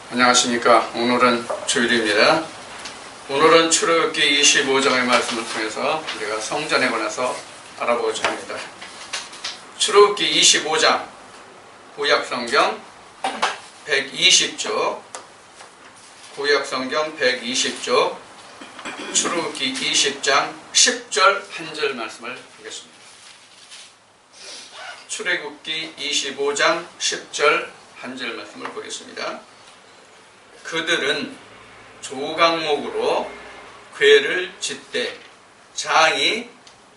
안녕하십니까. 오늘은 주일입니다. 오늘은 출애굽기 25장의 말씀을 통해서 우리가 성전에 관해서 알아보고자 합니다. 출애굽기 25장 구약성경 120쪽 구약성경 120쪽 출애굽기 20장 10절 한 절 말씀을 보겠습니다. 출애굽기 25장 10절 한 절 말씀을 보겠습니다. 그들은 조각목으로 궤를 짓되 장이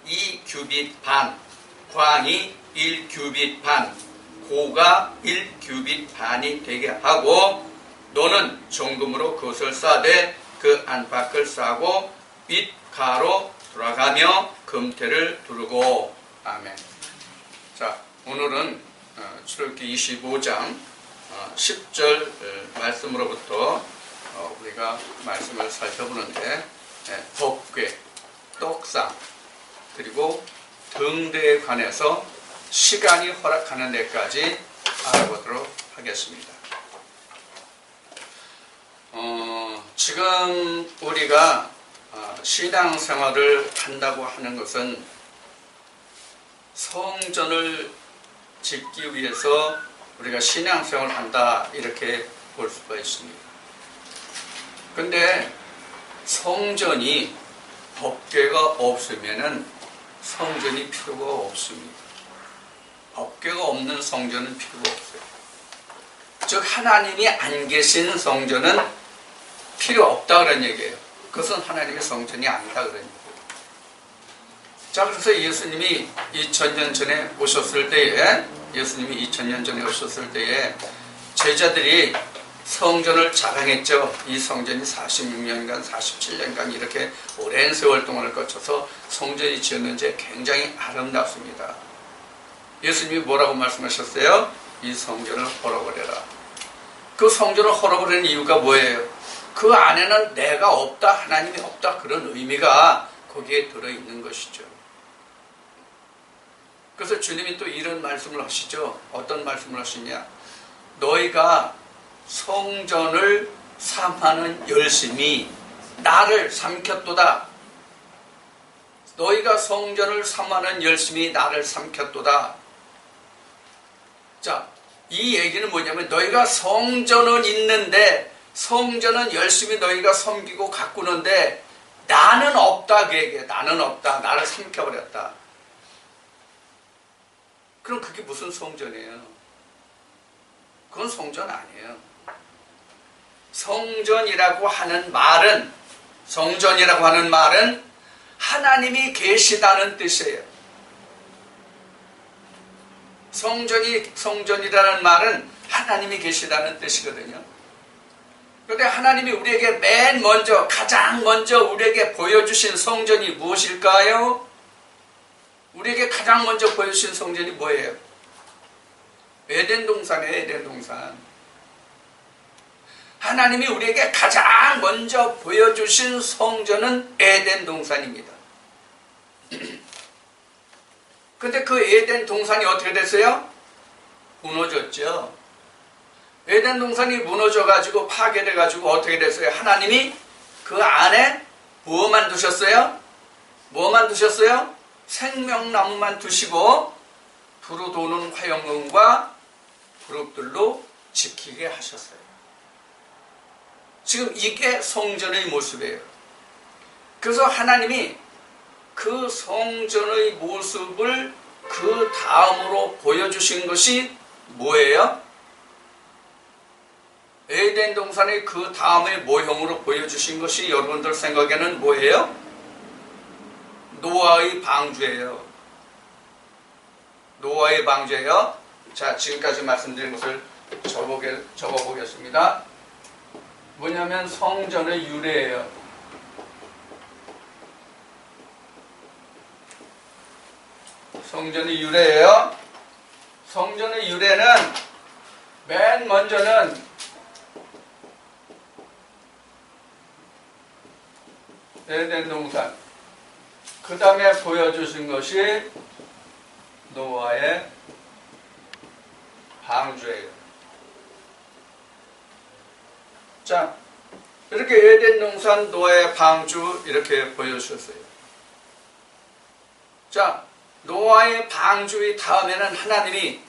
2규빗 반, 광이 1규빗 반, 고가 1규빗 반이 되게 하고 너는 정금으로 그것을 싸되 그 안팎을 싸고 윗가로 돌아가며 금태를 두르고. 아멘. 자, 오늘은 출애굽기 25장 10절 말씀으로부터 우리가 말씀을 살펴보는데 법궤, 떡상, 그리고 등대에 관해서 시간이 허락하는 데까지 알아보도록 하겠습니다. 지금 우리가 신앙생활을 한다고 하는 것은 성전을 짓기 위해서 우리가 신앙생활을 한다 이렇게 볼 수가 있습니다. 근데 성전이 법궤가 없으면은 성전이 필요가 없습니다. 법궤가 없는 성전은 필요가 없어요. 즉 하나님이 안 계신 성전은 필요 없다 그런 얘기예요. 그것은 하나님의 성전이 아니다 그런 얘기예요. 자, 그래서 예수님이 2000년 전에 오셨을 때에 제자들이 성전을 자랑했죠. 이 성전이 46년간 47년간 이렇게 오랜 세월 동안을 거쳐서 성전이 지었는지 굉장히 아름답습니다. 예수님이 뭐라고 말씀하셨어요? 이 성전을 헐어버려라. 그 성전을 헐어버리는 이유가 뭐예요? 그 안에는 내가 없다, 하나님이 없다, 그런 의미가 거기에 들어있는 것이죠. 그래서 주님이 또 이런 말씀을 하시죠. 어떤 말씀을 하시냐? 너희가 성전을 삼하는 열심이 나를 삼켰도다. 너희가 성전을 삼하는 열심이 나를 삼켰도다. 자, 이 얘기는 뭐냐면 너희가 성전은 있는데 성전은 열심히 너희가 섬기고 가꾸는데 나는 없다 그 얘기예요. 나는 없다. 나를 삼켜버렸다. 그럼 그게 무슨 성전이에요? 그건 성전 아니에요. 성전이라고 하는 말은 하나님이 계시다는 뜻이에요. 성전이라는 말은 하나님이 계시다는 뜻이거든요. 그런데 하나님이 우리에게 가장 먼저 우리에게 보여주신 성전이 무엇일까요? 우리에게 가장 먼저 보여주신 성전이 뭐예요? 에덴 동산이에요. 에덴 동산. 하나님이 우리에게 가장 먼저 보여주신 성전은 에덴 동산입니다. 근데 그 에덴 동산이 어떻게 됐어요? 무너졌죠. 에덴 동산이 무너져가지고 파괴돼가지고 어떻게 됐어요? 하나님이 그 안에 뭐만 두셨어요? 생명나무만 두시고 두루 도는 화영금과 그룹들로 지키게 하셨어요. 지금 이게 성전의 모습이에요. 그래서 하나님이 그 성전의 모습을 그 다음으로 보여주신 것이 뭐예요? 에덴 동산의 그 다음의 모형으로 보여주신 것이 여러분들 생각에는 뭐예요? 노아의 방주예요. 노아의 방주예요. 자, 지금까지 말씀드린 것을 적어보겠습니다. 뭐냐면 성전의 유래예요. 성전의 유래예요. 성전의 유래는 맨 먼저는 에덴 동산, 그 다음에 보여주신 것이 노아의 방주예요. 자, 이렇게 에덴 동산 노아의 방주 이렇게 보여주셨어요. 자, 노아의 방주의 다음에는 하나님이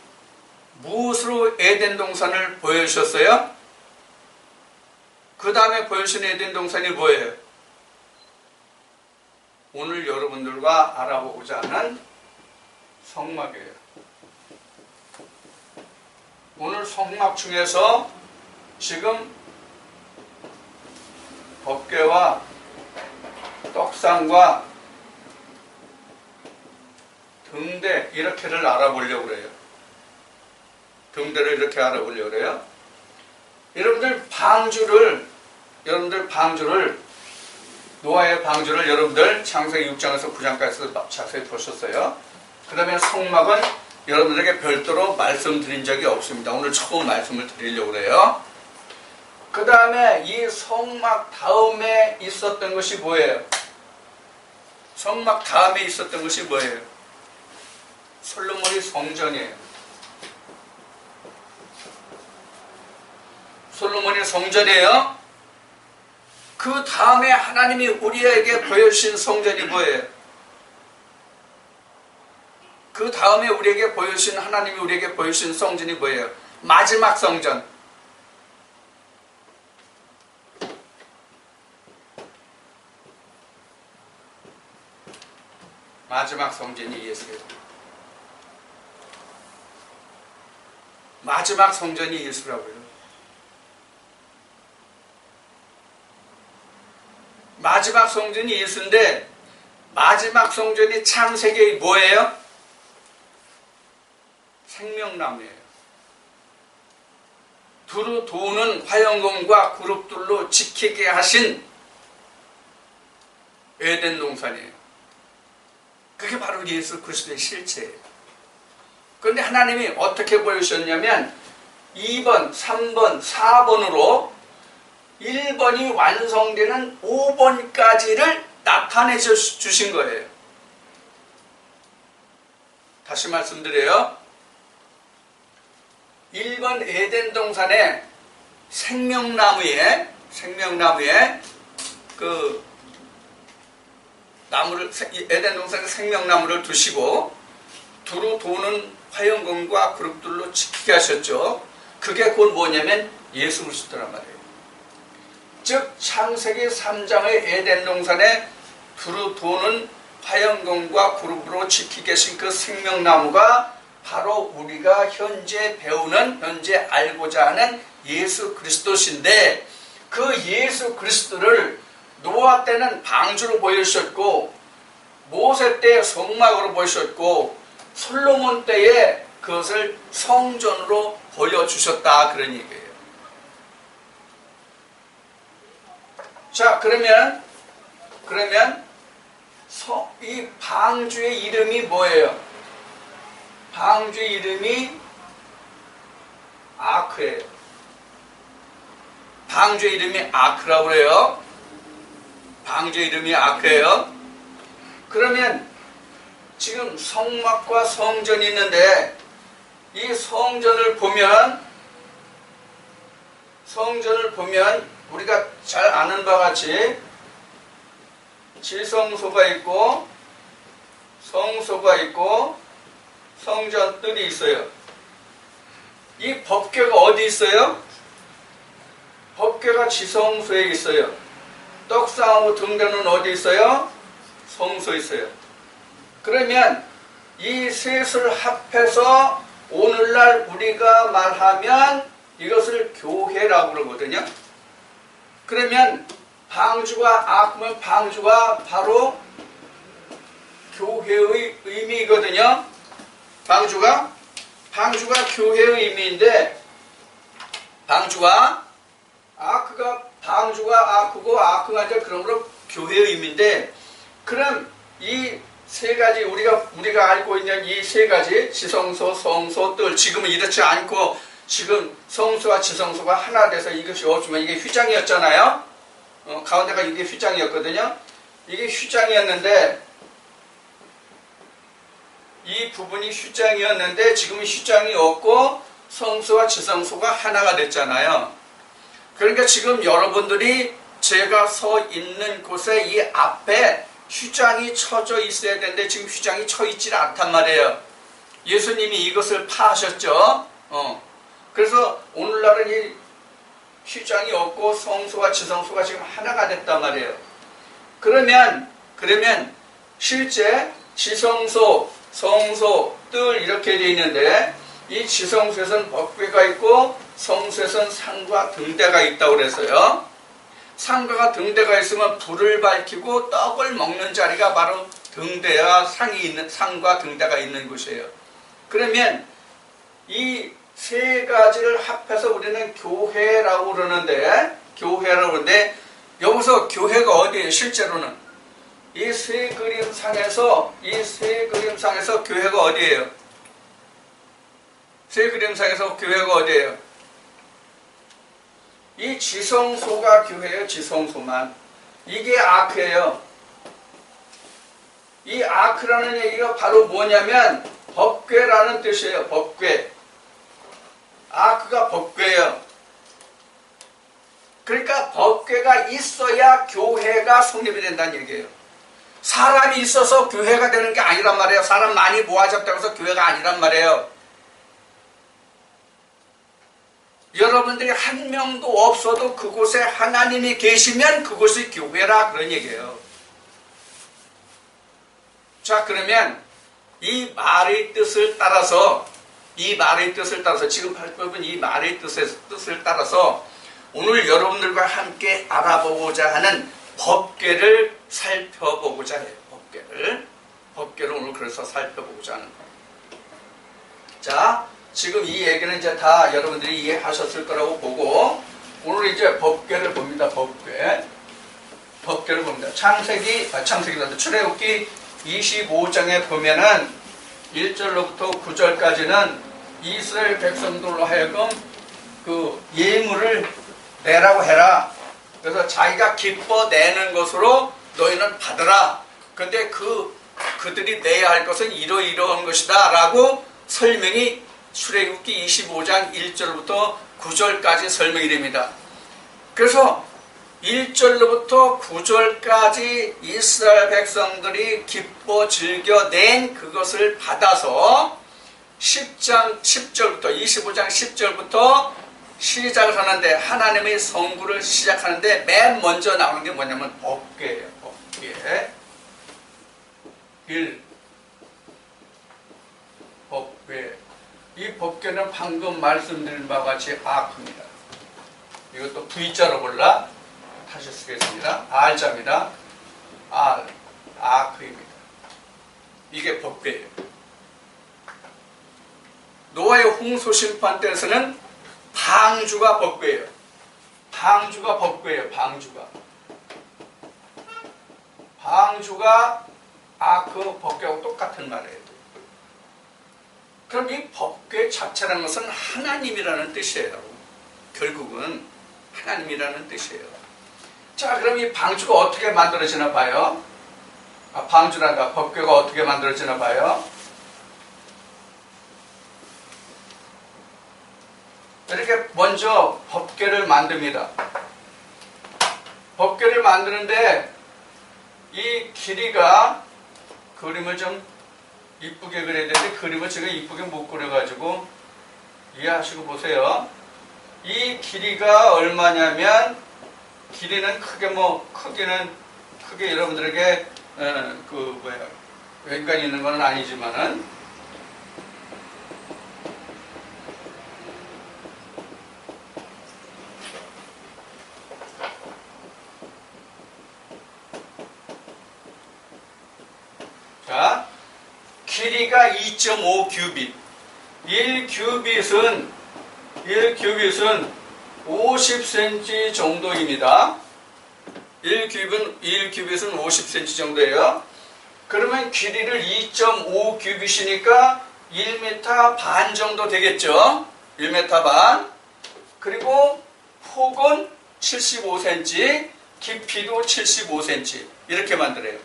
무엇으로 에덴 동산을 보여주셨어요? 그 다음에 보여주신 에덴 동산이 뭐예요? 오늘 여러분들과 알아보고자 하는 성막이에요. 오늘 성막 중에서 지금 법궤와 떡상과 등대 이렇게를 알아보려고 그래요. 등대를 이렇게 알아보려고 그래요. 여러분들 노아의 방주를 여러분들 창세기 6장에서 9장까지 자세히 보셨어요. 그 다음에 성막은 여러분들에게 별도로 말씀드린 적이 없습니다. 오늘 처음 말씀을 드리려고 그래요. 그 다음에 이 성막 다음에 있었던 것이 뭐예요? 성막 다음에 있었던 것이 뭐예요? 솔로몬의 성전이에요. 솔로몬의 성전이에요. 그 다음에 하나님이 우리에게 보여주신 성전이 뭐예요? 그 다음에 우리에게 보여주신 하나님이 우리에게 보여주신 성전이 뭐예요? 마지막 성전. 마지막 성전이 예수예요. 마지막 성전이 예수라고요. 마지막 성전이 예수인데 마지막 성전이 창세기 뭐예요? 생명나무예요. 두루 도는 화영검과 그룹들로 지키게 하신 에덴 동산이에요. 그게 바로 예수 그리스도의 실체예요. 그런데 하나님이 어떻게 보여주셨냐면 2번, 3번, 4번으로 1번이 완성되는 5번까지를 나타내 주신 거예요. 다시 말씀드려요. 1번 에덴 동산에 생명나무에 그 나무를, 에덴 동산에 생명나무를 두시고 두루 도는 화영검과 그룹들로 지키게 하셨죠. 그게 곧 뭐냐면 예수 그리스도란 말이에요. 즉 창세기 3장의 에덴 동산에 두루 도는 화영검과 그룹으로 지키게 계신 그 생명나무가 바로 우리가 현재 배우는, 현재 알고자 하는 예수 그리스도신데, 그 예수 그리스도를 노아 때는 방주로 보여주셨고, 모세 때 성막으로 보여주셨고, 솔로몬 때에 그것을 성전으로 보여주셨다, 그런 얘기예요. 자, 그러면 이 방주의 이름이 뭐예요? 방주의 이름이 아크예요. 방주의 이름이 아크라고 그래요. 방주의 이름이 아크예요. 그러면 지금 성막과 성전이 있는데 이 성전을 보면 우리가 잘 아는 바와 같이 지성소가 있고 성소가 있고 성전뜰이 있어요. 이 법궤가 어디 있어요? 법궤가 지성소에 있어요. 떡상하고 등대는 어디 있어요? 성소에 있어요. 그러면 이 셋을 합해서 오늘날 우리가 말하면 이것을 교회라고 그러거든요. 그러면 방주가 바로 교회의 의미이거든요. 방주가 교회의 의미인데, 방주가 아크고 아크가 이제 그러므로 교회의 의미인데, 그럼 이 세 가지 우리가 알고 있는 이 세 가지 지성소, 성소, 뜰, 지금은 이렇지 않고 지금 성소와 지성소가 하나 돼서 이것이 없지만 이게 휘장이었잖아요. 가운데가 이게 휘장이었거든요. 이게 휘장이었는데 이 부분이 휘장이었는데 지금은 휘장이 없고 성소와 지성소가 하나가 됐잖아요. 그러니까 지금 여러분들이 제가 서 있는 곳에 이 앞에 휘장이 쳐져 있어야 되는데 지금 휘장이 쳐 있질 않단 말이에요. 예수님이 이것을 파하셨죠. 그래서 오늘날은 이 휘장이 없고 성소와 지성소가 지금 하나가 됐단 말이에요. 그러면 실제 지성소, 성소, 뜰 이렇게 되어 있는데 이 지성소에서는 법궤가 있고 성소에서는 상과 등대가 있다고 그래서요. 상과 등대가 있으면 불을 밝히고 떡을 먹는 자리가 바로 등대와 상과 등대가 있는 곳이에요. 그러면 이 세 가지를 합해서 우리는 교회라고 그러는데 여기서 교회가 어디예요? 실제로는 이 세 그림상에서 교회가 어디예요? 세 그림상에서 교회가 어디예요? 이 지성소가 교회예요. 지성소만. 이게 아크예요. 이 아크라는 얘기가 바로 뭐냐면 법궤라는 뜻이에요. 법궤. 아크가 법궤예요. 그러니까 법궤가 있어야 교회가 성립이 된다는 얘기예요. 사람이 있어서 교회가 되는 게 아니란 말이에요. 사람 많이 모아졌다고 해서 교회가 아니란 말이에요. 여러분들이 한 명도 없어도 그곳에 하나님이 계시면 그곳이 교회라 그런 얘기예요. 자, 그러면 이 말의 뜻을 따라서 지금 발표한 이 말의 뜻을 따라서 오늘 여러분들과 함께 알아보고자 하는 법궤를 살펴보고자 해요. 법궤를 오늘 그래서 살펴보고자 하는 거예요. 자, 지금 이 얘기는 이제 다 여러분들이 이해하셨을 거라고 보고 오늘 이제 법궤를 봅니다. 법궤를 봅니다. 출애굽기 25장에 보면은 1절로부터 9절까지는 이스라엘 백성들로 하여금 그 예물을 내라고 해라. 그래서 자기가 기뻐 내는 것으로 너희는 받으라. 근데 그들이 내야 할 것은 이러이러한 것이다 라고 설명이 출애굽기 25장 1절부터 9절까지 설명이 됩니다. 그래서 1절로부터 9절까지 이스라엘 백성들이 기뻐 즐겨 낸 그것을 받아서 25장 10절부터 시작을 하는데 하나님의 성구를 시작하는데 맨 먼저 나오는 게 뭐냐면 법궤예요. 법궤. 법궤. 이 법궤는 방금 말씀드린 바와 같이 아크입니다. 이것도 V자로 골라 다시 쓰겠습니다. R자입니다. 아크입니다. 이게 법궤예요. 노아의 홍수 심판 때에서는 방주가 법궤예요. 방주가 아크 법궤하고 똑같은 말이에요. 그럼 이 법궤 자체라는 것은 하나님이라는 뜻이에요. 결국은 하나님이라는 뜻이에요. 자, 그럼 이 방주가 어떻게 만들어지나 봐요. 방주란가 법궤가 어떻게 만들어지나 봐요. 이렇게 먼저 법궤를 만듭니다. 법궤를 만드는데 이 길이가 그림을 좀 이쁘게 그려야 되는데 그림을 제가 이쁘게 못 그려가지고 이해하시고 보세요. 이 길이가 얼마냐면 길이는 크게 여러분들에게 웬간이 있는 건 아니지만은 자, 길이가 2.5 큐빗. 1큐빗은 50cm 정도입니다. 1큐빗은 50cm 정도예요. 그러면 길이를 2.5 큐빗이니까 1m 반 정도 되겠죠. 1m 반. 그리고 폭은 75cm, 깊이도 75cm. 이렇게 만들어요.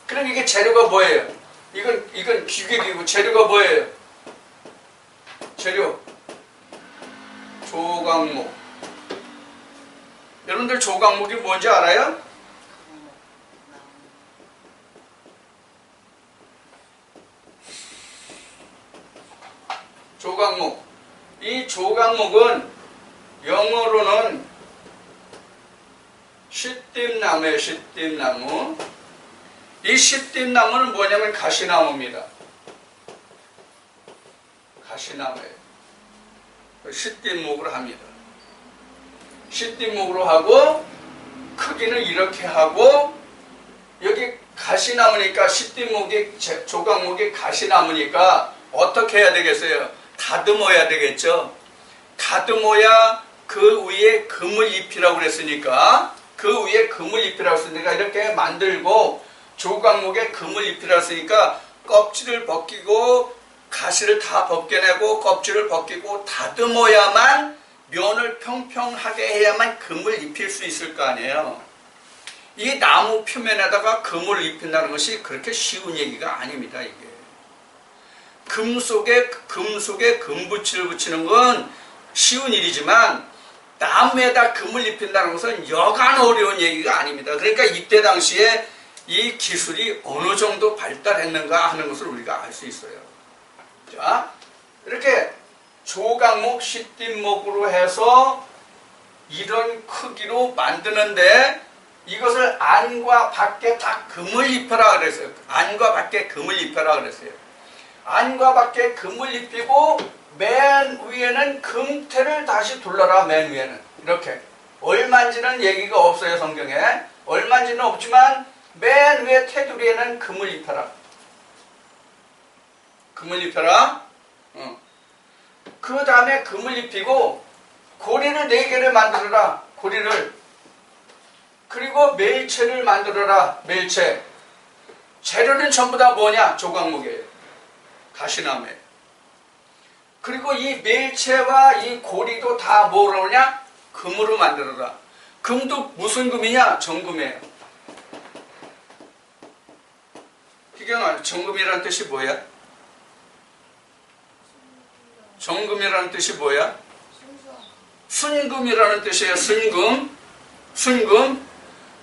그럼 이게 재료가 뭐예요? 이건 기계이고 재료가 뭐예요? 재료 조각목 여러분들 조각목이 뭔지 알아요? 조각목. 이 조각목은 영어로는 시띠나무예요. 시띠나무. 이 시띠나무는 뭐냐면 가시나무입니다. 가시나무예요. 시띠목으로 합니다. 시띠목으로 하고 크기는 이렇게 하고 여기 가시나무니까 시띠목이 조각목이 가시나무니까 어떻게 해야 되겠어요? 다듬어야 되겠죠. 다듬어야 그 위에 금을 입히라고 그랬으니까 그 위에 금을 입히라고 했으니까 이렇게 만들고 조각목에 금을 입히라고 했으니까 껍질을 벗기고 가시를 다 벗겨내고 껍질을 벗기고 다듬어야만 면을 평평하게 해야만 금을 입힐 수 있을 거 아니에요. 이 나무 표면에다가 금을 입힌다는 것이 그렇게 쉬운 얘기가 아닙니다. 이게 금속에 금붙이를 붙이는 건 쉬운 일이지만 나무에다 금을 입힌다는 것은 여간 어려운 얘기가 아닙니다. 그러니까 이때 당시에 이 기술이 어느 정도 발달했는가 하는 것을 우리가 알 수 있어요. 자, 이렇게 조각목, 시띠목으로 해서 이런 크기로 만드는데 이것을 안과 밖에 딱 금을 입혀라 그랬어요. 안과 밖에 금을 입혀라 그랬어요. 안과 밖에 금을 입히고 맨 위에는 금태를 다시 둘러라. 맨 위에는 이렇게 얼만지는 얘기가 없어요. 성경에 얼만지는 없지만 맨 위에 테두리에는 금을 입혀라. 금을 입혀라. 그 다음에 금을 입히고 고리를 4개를 만들어라. 고리를. 그리고 멜체를 만들어라. 멜체. 재료는 전부 다 뭐냐? 조각목이에요. 가시나무예요. 그리고 이 멜체와 이 고리도 다 뭐로 하냐? 금으로 만들어라. 금도 무슨 금이냐? 정금이에요. 희경아, 정금이라는 뜻이 뭐야? 정금이라는 뜻이 뭐야? 순금이라는 뜻이에요. 순금. 순금.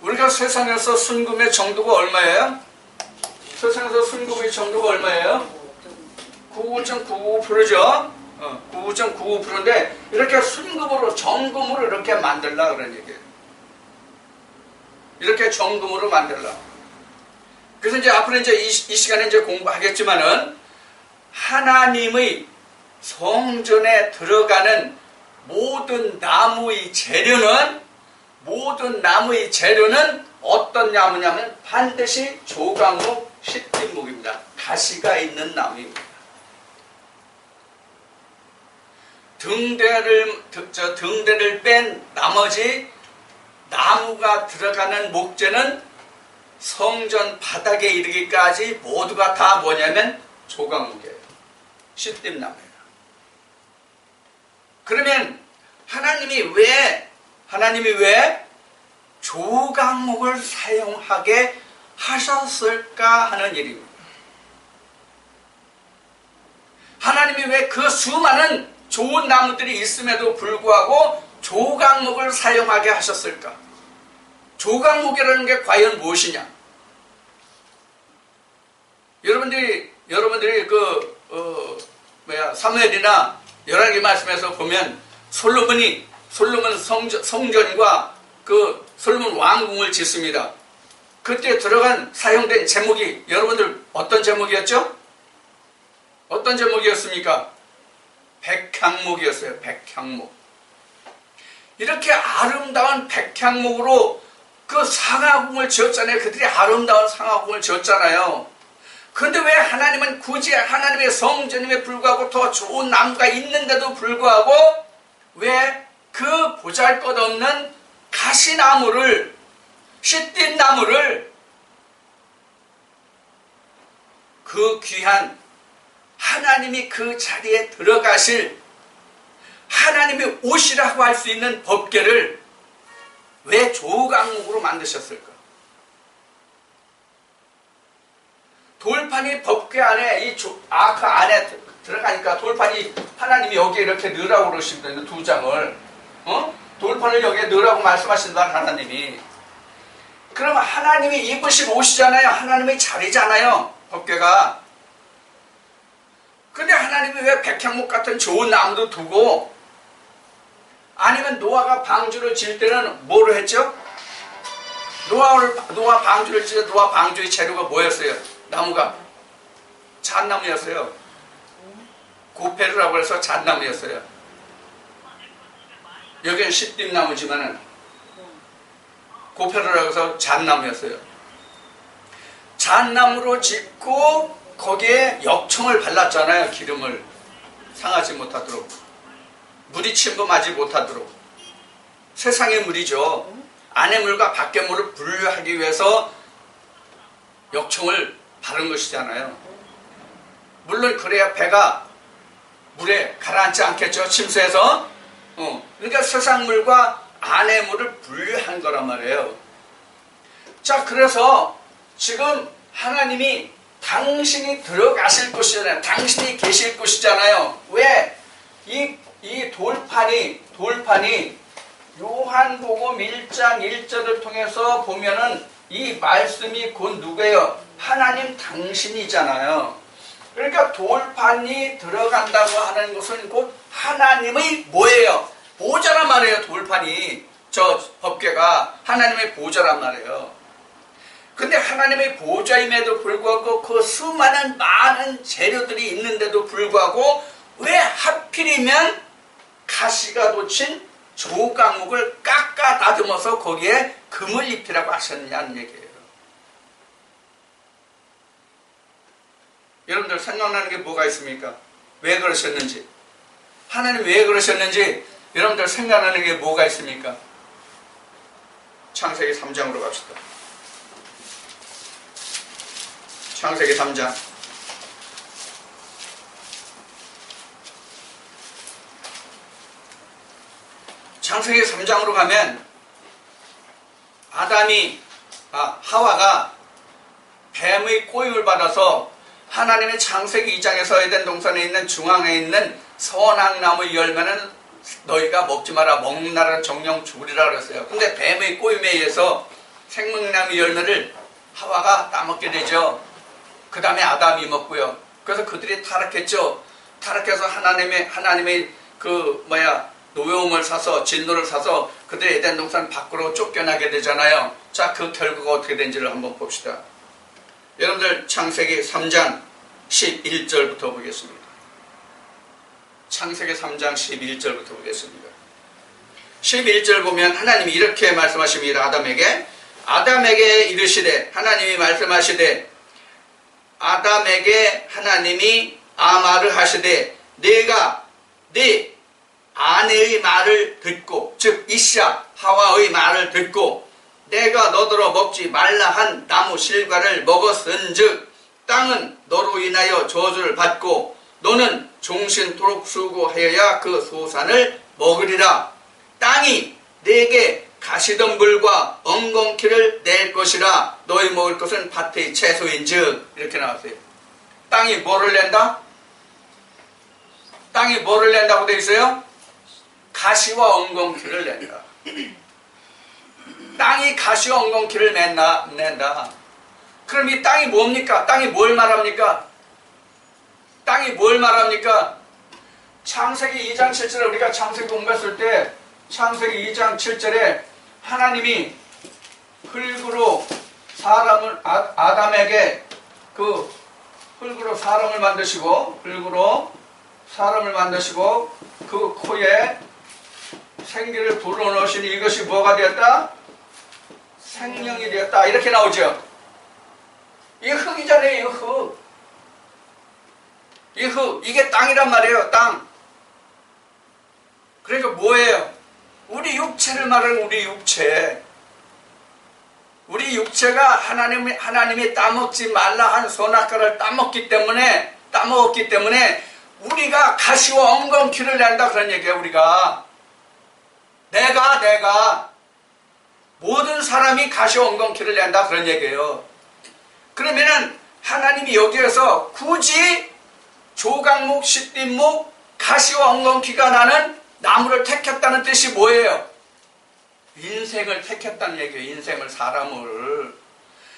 우리가 세상에서 순금의 정도가 얼마예요? 세상에서 순금의 정도가 얼마예요? 99.99%죠. 99.99%인데 이렇게 순금으로 정금으로 이렇게 만들라 그런 얘기예요. 이렇게 정금으로 만들라. 그래서 이제 앞으로 이제 이 시간에 이제 공부하겠지만은 하나님의 성전에 들어가는 모든 나무의 재료는 어떤 나무냐면 반드시 조각목, 시띠목입니다. 가시가 있는 나무입니다. 등대를 뺀 나머지 나무가 들어가는 목재는 성전 바닥에 이르기까지 모두가 다 뭐냐면 조각목이에요. 시띠나무예요. 그러면 하나님이 왜 조각목을 사용하게 하셨을까 하는 일입니다. 하나님이 왜 그 수많은 좋은 나무들이 있음에도 불구하고 조각목을 사용하게 하셨을까? 조각목이라는 게 과연 무엇이냐? 여러분들이 사무엘이나 열왕기 말씀에서 보면 솔로몬 성전과 그 솔로몬 왕궁을 짓습니다. 그때 사용된 제목이 여러분들 어떤 제목이었죠? 어떤 제목이었습니까? 백향목이었어요. 백향목. 이렇게 아름다운 백향목으로 그 상하궁을 지었잖아요. 그들이 아름다운 상하궁을 지었잖아요. 그런데 왜 하나님은 굳이 하나님의 성전임에 불구하고 더 좋은 나무가 있는데도 불구하고 왜 그 보잘것없는 가시나무를, 시띠나무를 그 귀한 하나님이 그 자리에 들어가실 하나님의 옷이라고 할 수 있는 법궤를 왜 조각목으로 만드셨을까? 돌판이 법궤 안에 그 안에 들어가니까 돌판이 하나님이 여기에 이렇게 넣으라고 그러시거든요. 2장을. 돌판을 여기에 넣으라고 말씀하신다 하나님이. 그럼 하나님이 입으신 옷이잖아요. 하나님의 자리잖아요. 법궤가. 근데 하나님이 왜 백향목 같은 좋은 나무도 두고, 아니면 노아가 방주를 질 때는 뭐를 했죠? 노아 방주를 질 때 노아 방주의 재료가 뭐였어요? 나무가 잣나무였어요. 고페르라고 해서 잣나무였어요. 여기는 십잎나무지만은 고페르라고 해서 잣나무였어요. 잣나무로 짓고 거기에 역청을 발랐잖아요. 기름을 상하지 못하도록, 물이 침범하지 못하도록. 세상의 물이죠. 안의 물과 밖의 물을 분류하기 위해서 역청을 바른 것이잖아요. 물론 그래야 배가 물에 가라앉지 않겠죠. 침수해서. 그러니까 세상 물과 안의 물을 분류한 거란 말이에요. 자, 그래서 지금 하나님이 당신이 들어가실 곳이잖아요. 당신이 계실 곳이잖아요. 왜? 이 돌판이 요한복음 1장 1절을 통해서 보면은 이 말씀이 곧 누구예요? 하나님 당신이잖아요. 그러니까 돌판이 들어간다고 하는 것은 곧 하나님의 뭐예요? 보좌란 말이에요. 돌판이, 저 법궤가 하나님의 보좌란 말이에요. 근데 하나님의 보좌임에도 불구하고 그 수많은 많은 재료들이 있는데도 불구하고 왜 하필이면 가시가 돋친 조각목을 깎아 다듬어서 거기에 금을 입히라고 하셨냐는 얘기예요. 여러분들 생각나는 게 뭐가 있습니까? 왜 그러셨는지, 하나님 왜 그러셨는지 여러분들 생각나는 게 뭐가 있습니까? 창세기 3장으로 갑시다. 창세기 3장. 창세기 3장으로 가면 하와가 뱀의 꼬임을 받아서 하나님의 창세기 2장에서 에덴 동산에 있는 중앙에 있는 선악나무 열매는 너희가 먹지 마라. 먹는 날은 정령 죽으리라 그랬어요. 근데 뱀의 꼬임에 의해서 생명나무 열매를 하와가 따먹게 되죠. 그 다음에 아담이 먹고요. 그래서 그들이 타락했죠. 타락해서 하나님의 노여움을 사서, 진노를 사서 그들이 에덴 동산 밖으로 쫓겨나게 되잖아요. 자, 그 결과가 어떻게 된지를 한번 봅시다. 여러분들 창세기 3장 11절부터 보겠습니다. 창세기 3장 11절부터 보겠습니다. 11절 보면 하나님이 이렇게 말씀하십니다. 아담에게 이르시되, 하나님이 말씀하시되, 아담에게 하나님이 말을 하시되, 네가 네 아내의 말을 듣고, 즉 이샤 하와의 말을 듣고 내가 너더러 먹지 말라 한 나무 실과를 먹었은즉 땅은 너로 인하여 저주를 받고 너는 종신토록 수고하여야 그 소산을 먹으리라. 땅이 네게 가시덤불과 엉겅퀴를 낼 것이라. 너희 먹을 것은 밭의 채소인즉. 이렇게 나왔어요. 땅이 뭐를 낸다? 땅이 뭐를 낸다고 되어 있어요? 가시와 엉겅퀴를 낸다. 땅이 가시와 엉겅퀴를 낸다. 그럼 이 땅이 뭡니까? 땅이 뭘 말합니까? 땅이 뭘 말합니까? 창세기 2장 7절에 우리가 창세기 공부했을 때 창세기 2장 7절에 하나님이 흙으로 아담에게 흙으로 사람을 만드시고 그 코에 생기를 불어넣으시니 이것이 뭐가 되었다? 생명이 되었다. 이렇게 나오죠. 이 흙이잖아요. 이 흙. 이게 땅이란 말이에요. 땅. 그러니까 뭐예요? 우리 육체를 말하는 우리 육체. 우리 육체가 하나님이 따먹지 말라 한 선악과를 따먹었기 때문에 우리가 가시와 엉겅퀴를 낸다 그런 얘기예요. 우리가 내가 모든 사람이 가시와 엉겅퀴를 낸다 그런 얘기예요. 그러면은 하나님이 여기에서 굳이 조각목, 십잎목, 가시와 엉겅퀴가 나는 나무를 택했다는 뜻이 뭐예요? 인생을 택했다는 얘기예요. 인생을, 사람을.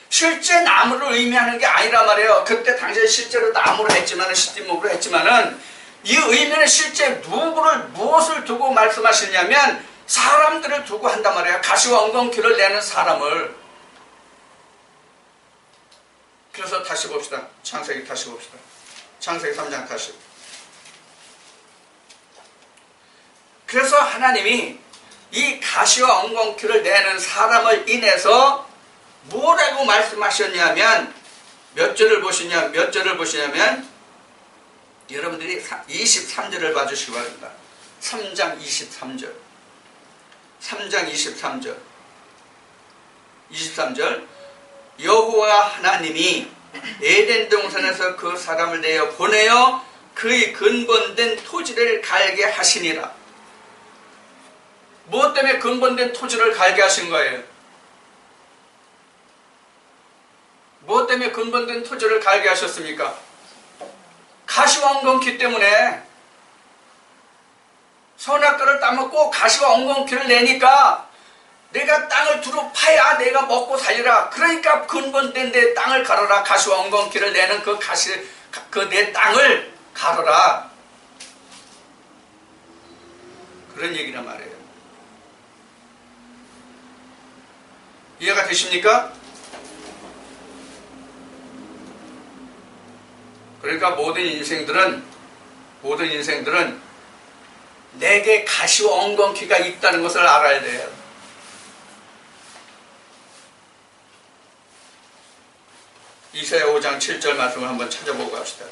실제 나무를 의미하는 게 아니란 말이에요. 그때 당시에 실제로 나무로 했지만은, 시띠목으로 했지만은, 이 의미는 실제 무엇을 두고 말씀하시냐면, 사람들을 두고 한단 말이에요. 가시와 엉겅퀴를 내는 사람을. 그래서 다시 봅시다. 창세기 다시 봅시다. 창세기 3장 다시. 그래서 하나님이 이 가시와 엉겅퀴를 내는 사람을 인해서 뭐라고 말씀하셨냐면, 몇 절을 보시냐면, 여러분들이 23절을 봐주시기 바랍니다. 3장 23절. 3장 23절. 23절. 여호와 하나님이 에덴 동산에서 그 사람을 내어 보내어 그의 근본된 토지를 갈게 하시니라. 무엇 때문에 근본된 토지를 갈게 하신 거예요? 무엇 때문에 근본된 토지를 갈게 하셨습니까? 가시와 엉겅퀴 때문에. 선악과를 따먹고 가시와 엉겅퀴를 내니까 내가 땅을 두루 파야 내가 먹고 살리라. 그러니까 근본된 내 땅을 가르라. 가시와 엉겅퀴를 내는 그 내 땅을 가르라. 그런 얘기란 말이에요. 이해가 되십니까? 그러니까 모든 인생들은 내게 가시와 엉겅퀴가 있다는 것을 알아야 돼요. 이사야 5장 7절 말씀을 한번 찾아보고 갑시다.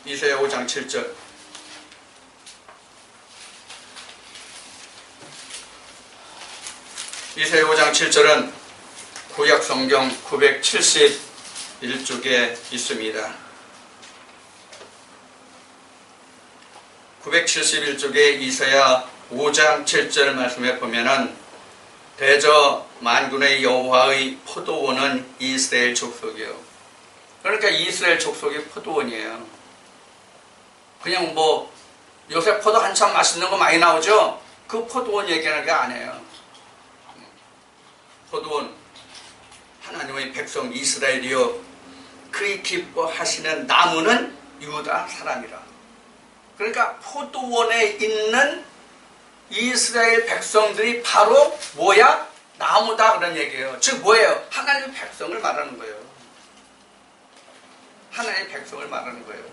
이사야 5장 7절. 이사야 5장 7절은 구약 성경 971쪽에 있습니다. 971쪽에 이사야 5장 7절 말씀에 보면은 대저 만군의 여호와의 포도원은 이스라엘 족속이요. 그러니까 이스라엘 족속이 포도원이에요. 그냥 뭐 요새 포도 한참 맛있는 거 많이 나오죠? 그 포도원 얘기하는 게 아니에요. 포도원, 하나님의 백성 이스라엘이요. 그의 기뻐하시는 나무는 유다 사람이라. 그러니까 포도원에 있는 이스라엘 백성들이 바로 뭐야? 나무다 그런 얘기예요. 즉 뭐예요? 하나님의 백성을 말하는 거예요. 하나님의 백성을 말하는 거예요.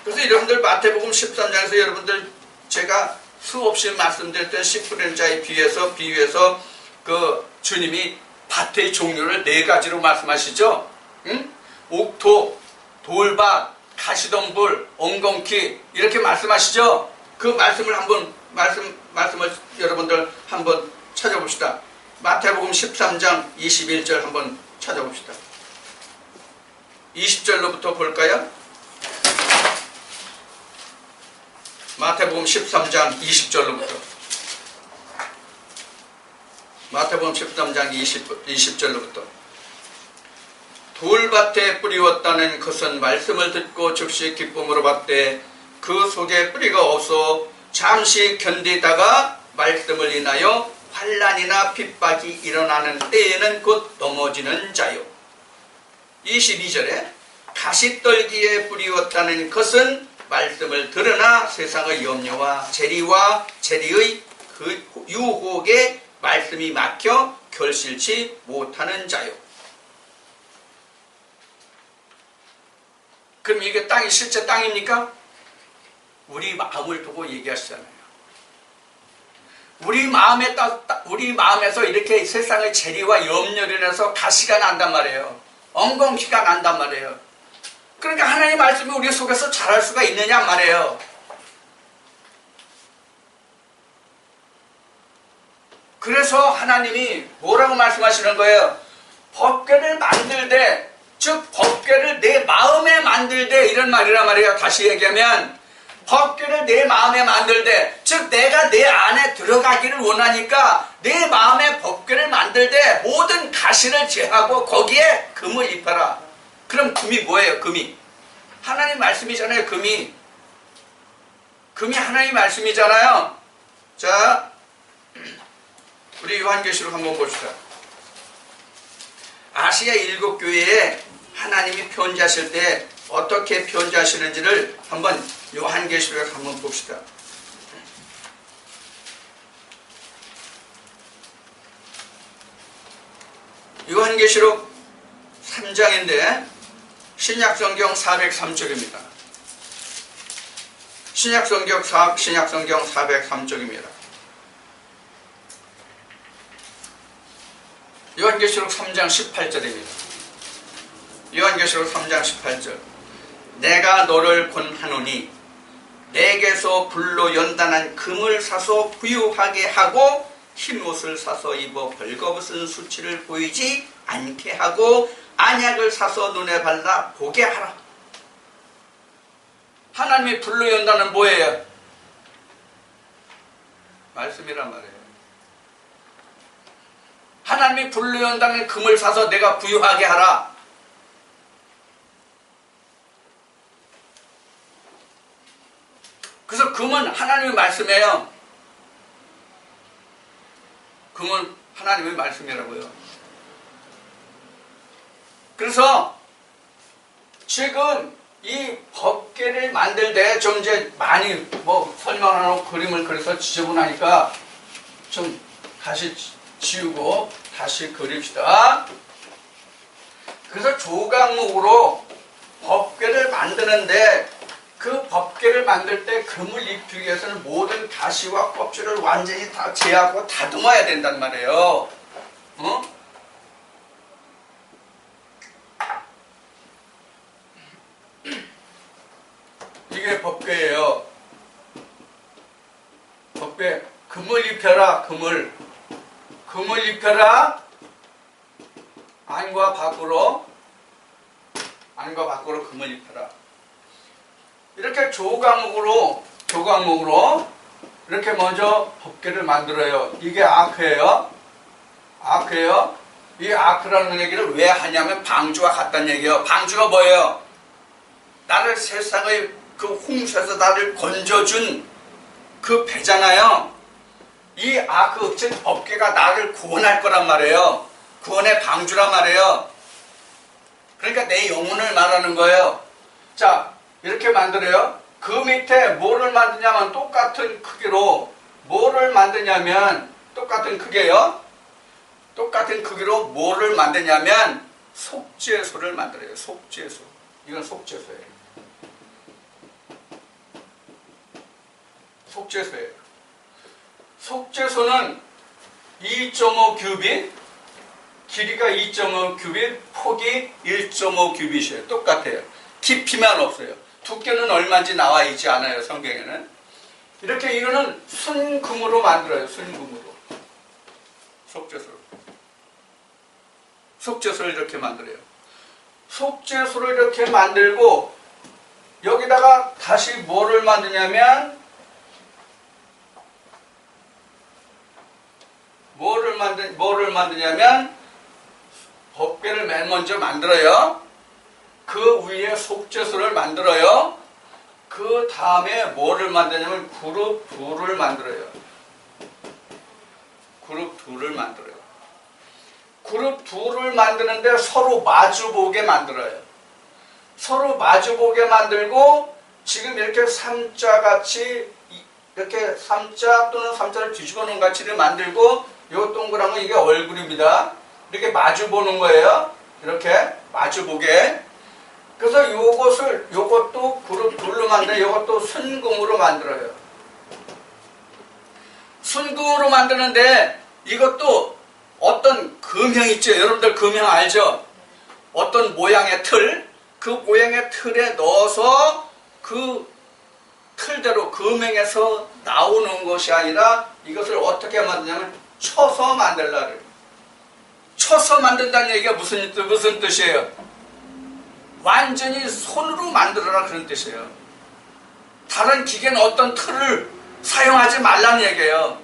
그래서 여러분들 마태복음 13장에서 여러분들 제가 수없이 말씀드렸던 씨 뿌리는 자에 비유해서 그 주님이 밭의 종류를 4가지로 말씀하시죠. 응? 옥토, 돌밭, 가시덤불, 엉겅퀴 이렇게 말씀하시죠. 그 말씀을 말씀을 여러분들 한번 찾아봅시다. 마태복음 13장 21절 한번 찾아봅시다. 20절로부터 볼까요? 마태복음 13장 20절로부터. 마태복음 13장 20절로부터. 돌밭에 뿌리웠다는 것은 말씀을 듣고 즉시 기쁨으로 받되 그 속에 뿌리가 없어 잠시 견디다가 말씀을 인하여 환난이나 핍박이 일어나는 때에는 곧 넘어지는 자요. 22절에 가시떨기에 뿌리웠다는 것은 말씀을 들으나 세상의 염려와 재리의 그 유혹에 말씀이 막혀 결실치 못하는 자요. 그럼 이게 땅이 실제 땅입니까? 우리 마음을 두고 얘기하시잖아요. 우리 마음에서 이렇게 세상의 재리와 염려를 인해서 가시가 난단 말이에요. 엉겅퀴가 난단 말이에요. 그러니까 하나님의 말씀이 우리 속에서 자랄 수가 있느냐 말이에요. 그래서 하나님이 뭐라고 말씀하시는 거예요? 법궤를 만들되, 즉 법궤를 내 마음에 만들되 이런 말이란 말이에요. 다시 얘기하면 법궤를 내 마음에 만들되, 즉 내가 내 안에 들어가기를 원하니까 내 마음에 법궤를 만들되 모든 가시를 제하고 거기에 금을 입혀라. 그럼 금이 뭐예요? 금이 하나님 말씀이잖아요. 금이 하나님 말씀이잖아요. 자, 우리 요한계시록 한번 봅시다. 아시아 7교회에 하나님이 편지하실 때 어떻게 편지하시는지를 한번 요한계시록에 한번 봅시다. 요한계시록 3장인데 신약성경 403쪽입니다. 신약성경 403쪽입니다. 요한계시록 3장 18절입니다. 요한계시록 3장 18절. 내가 너를 권하노니 내게서 불로 연단한 금을 사서 부유하게 하고 흰옷을 사서 입어 벌거벗은 수치를 보이지 않게 하고 안약을 사서 눈에 발라 보게 하라. 하나님이 불로 연다는 뭐예요? 말씀이란 말이에요. 하나님이 불로 연다는 금을 사서 내가 부유하게 하라. 그래서 금은 하나님의 말씀이에요. 금은 하나님의 말씀이라고요. 그래서 지금 이 법궤를 만들 때 좀 이제 많이 뭐 설명하고 그림을 그려서 지저분하니까 좀 다시 지우고 다시 그립시다. 그래서 조각목으로 법궤를 만드는데 그 법궤를 만들 때 금을 입히기 위해서는 모든 가시와 껍질을 완전히 다 제하고 다듬어야 된단 말이에요. 이게 법궤예요. 법궤. 금을 입혀라. 금을 입혀라. 안과 밖으로 금을 입혀라. 이렇게 조각목으로 이렇게 먼저 법궤를 만들어요. 이게 아크예요. 이 아크라는 얘기를 왜 하냐면 방주와 같다는 얘기예요. 방주가 뭐예요? 나를 세상의 그 홍수에서 나를 건져준 그 배잖아요. 이 아크, 즉 법궤가 나를 구원할 거란 말이에요. 구원의 방주란 말이에요. 그러니까 내 영혼을 말하는 거예요. 자, 이렇게 만들어요. 그 밑에 뭐를 만드냐면 똑같은 크기로 똑같은 크기예요. 똑같은 크기로 뭐를 만드냐면 속죄소를 만들어요. 속죄소. 이건 속죄소예요. 속죄소는 2.5 규빗, 길이가 2.5 규빗, 폭이 1.5 규빗이에요. 똑같아요. 깊이만 없어요. 두께는 얼마인지 나와 있지 않아요. 성경에는. 이렇게 이거는 순금으로 만들어요. 순금으로. 속죄소를 이렇게 만들어요. 속죄소를 이렇게 만들고 여기다가 다시 뭐를 만드냐면 뭐를 만드냐면 법궤를 맨 먼저 만들어요. 그 위에 속죄소를 만들어요. 그 다음에 뭐를 만드냐면 그룹 둘을 만들어요. 그룹 둘을 만드는데 서로 마주보게 만들어요. 서로 마주보게 만들고 지금 이렇게 삼자같이 이렇게 삼자 또는 삼자를 뒤집어 놓은 같이를 만들고 요 동그란 건 이게 얼굴입니다. 이렇게 마주보는 거예요. 이렇게 마주보게. 그래서 요것도 그룹 둘로 만들어요. 요것도 순금으로 만들어요. 순금으로 만드는데 이것도 어떤 금형 있죠? 여러분들 금형 알죠? 어떤 모양의 틀, 그 모양의 틀에 넣어서 그 틀대로 금형에서 나오는 것이 아니라 이것을 어떻게 만드냐면 쳐서 만들라를. 쳐서 만든다는 얘기가 무슨 뜻이에요? 완전히 손으로 만들어라 그런 뜻이에요. 다른 기계는 어떤 틀을 사용하지 말라는 얘기예요.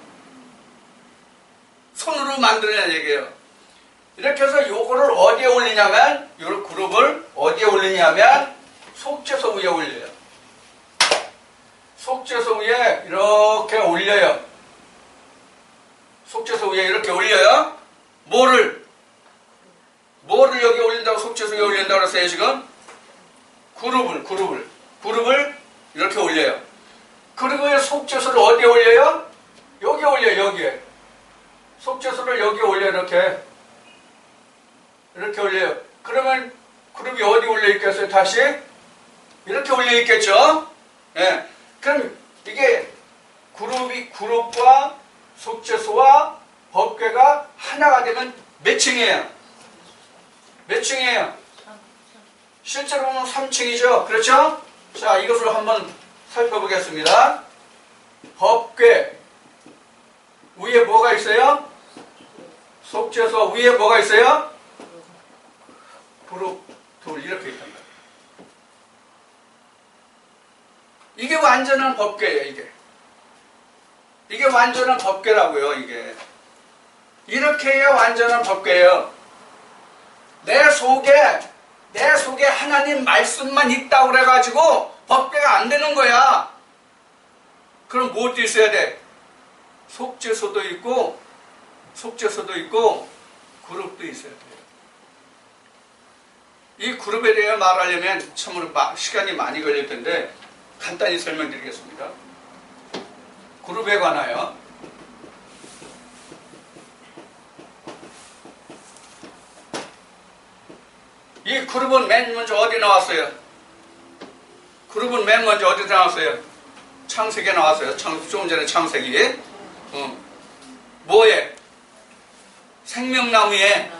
손으로 만들라는 얘기예요. 이렇게 해서 요거를 어디에 올리냐면 요 그룹을 어디에 올리냐면 속죄소 위에 올려요. 속죄소 위에 이렇게 올려요. 속죄소 위에 이렇게 올려요. 뭐를 여기 올린다고 속죄소 위에 올린다고 그랬어요, 지금? 그룹을 이렇게 올려요. 그리고 속죄소를 어디에 올려요? 여기에 올려요, 여기에. 속죄소를 여기에 올려요, 이렇게 올려요. 그러면 그룹이 어디 올려 있겠어요, 다시? 이렇게 올려 있겠죠? 예. 그럼 이게 그룹과 속죄소와 법궤가 하나가 되면 몇 층이에요? 몇 층이에요? 실제로 보면 3층이죠. 그렇죠? 자, 이것을 한번 살펴보겠습니다. 법궤 위에 뭐가 있어요? 속죄소 위에 뭐가 있어요? 그룹 둘 이렇게 있단 말이에요. 이게 완전한 법궤예요. 이게 완전한 법궤라고요. 이게 이렇게 해야 완전한 법궤예요. 내 속에 하나님 말씀만 있다고 그래가지고 법궤가 안 되는 거야. 그럼 무엇도 있어야 돼? 속죄소도 있고 그룹도 있어야 돼요. 이 그룹에 대해 말하려면 참으로 시간이 많이 걸릴 텐데 간단히 설명드리겠습니다. 그룹에 관하여 이 그룹은 맨 먼저 어디 나왔어요? 그룹은 맨 먼저 어디 나왔어요? 창세기에 나왔어요. 조금 전에 창세기. 뭐에? 생명나무에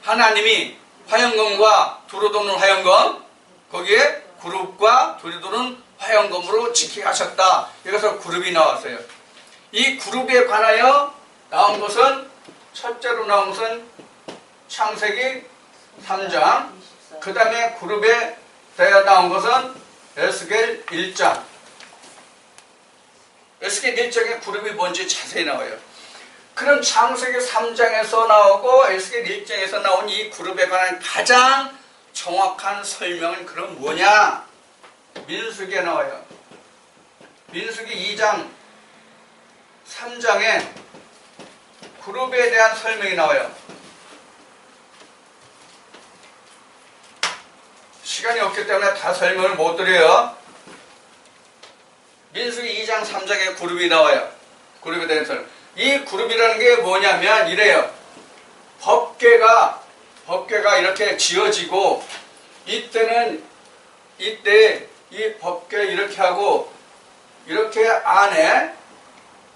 하나님이 화영검과 두루 도는 화영검, 거기에 그룹과 두루 도는 화영검으로 지키게 하셨다. 여기서 그룹이 나왔어요. 이 그룹에 관하여 나온 것은 첫째로 나온 것은 창세기 3장, 그 다음에 그룹에 대해 나온 것은 에스겔 1장. 에스겔 1장에 그룹이 뭔지 자세히 나와요. 그럼 창세기 3장에서 나오고 에스겔 1장에서 나온 이 그룹에 관한 가장 정확한 설명은 그럼 뭐냐? 민수기에 나와요. 민수기 2장 3장에 그룹에 대한 설명이 나와요. 시간이 없기 때문에 다 설명을 못 드려요. 민수기 2장 3장에 그룹이 나와요. 그룹에 대한 설명. 이 그룹이라는 게 뭐냐면 이래요. 법궤가 이렇게 지어지고 이때 이 법궤 이렇게 하고 이렇게 안에